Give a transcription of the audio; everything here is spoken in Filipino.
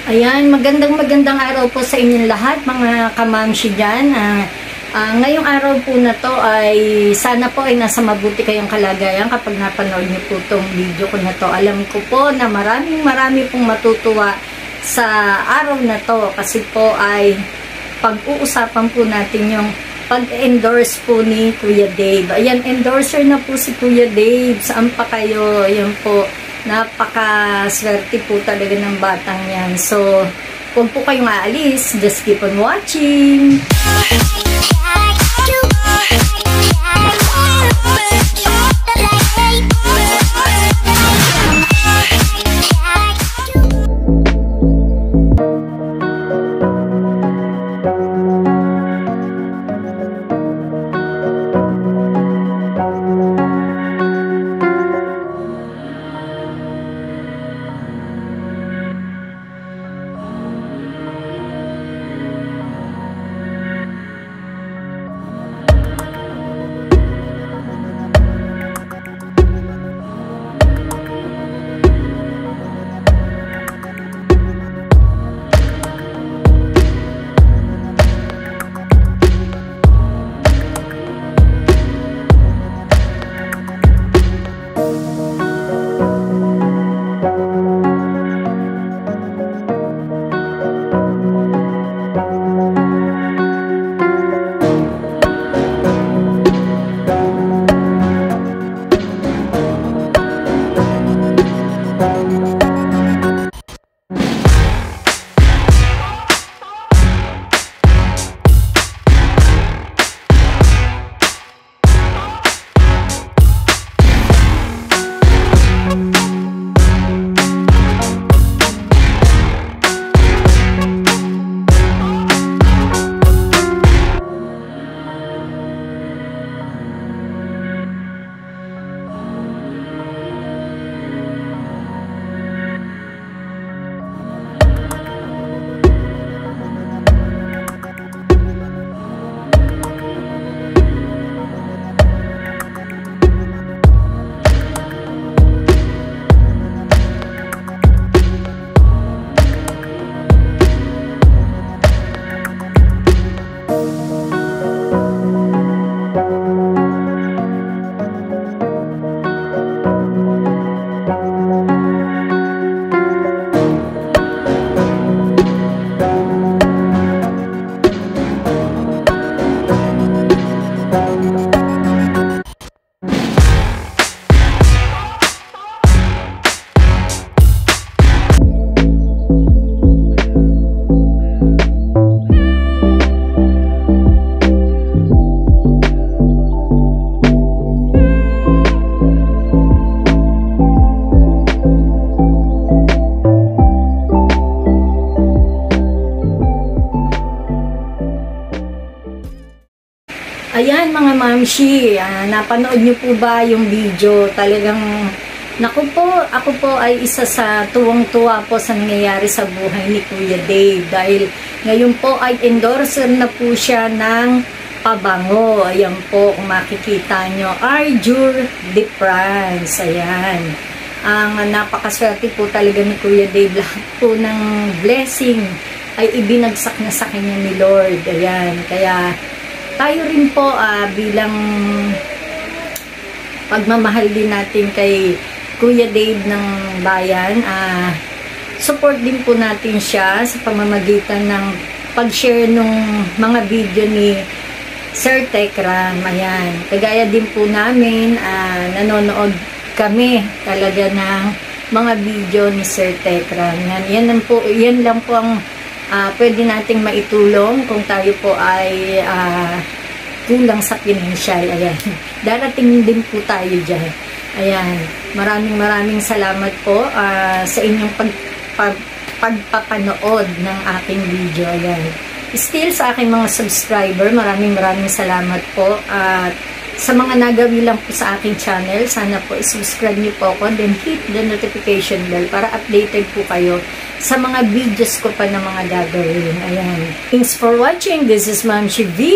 Ayan, magandang araw po sa inyong lahat, mga kamamshi dyan. Ngayong araw po na to ay sana po ay nasa mabuti kayong kalagayan kapag napanood niyo po itong video ko na to. Alam ko po na marami pong matutuwa sa araw na to kasi po ay pag-uusapan po natin yung pag-endorse po ni Kuya Dave. Ayan, endorser na po si Kuya Dave. Saan pa kayo? Ayan po. Napaka-swerte po talaga ng batang yan. So, huwag po kayong aalis. Just keep on watching. Ayan mga mamshi, napanood niyo po ba yung video? Talagang, naku po, ako po ay isa sa tuwang-tuwa po sa nangyayari sa buhay ni Kuya Dave. Dahil ngayon po ay endorser na po siya ng pabango. Ayan po, kung makikita nyo, Arjur de France. Ayan. Ang napakaswerte po talaga ni Kuya Dave. Lahat po ng blessing ay ibinagsak na sa kanya ni Lord. Ayan, kaya tayo rin po bilang pagmamahal din natin kay Kuya Dave ng bayan, support din po natin siya sa pamamagitan ng pag-share ng mga video ni Sir Tekram. Ayan, kagaya din po namin, nanonood kami talaga ng mga video ni Sir Tekram. Yan lang po ang pwede nating maitulong kung tayo po ay kulang sa pinansyal. Ayan. Darating din po tayo dyan. Ayan. Maraming salamat po sa inyong pagpapanood ng aking video. Ayan. Still sa aking mga subscriber, maraming salamat po. At sa mga nagawi lang po sa aking channel, sana po i-subscribe niyo po ako, then hit the notification bell para updated po kayo sa mga videos ko pa na mga gagawin. Ayan. Thanks for watching. This is Ma'am Shivi.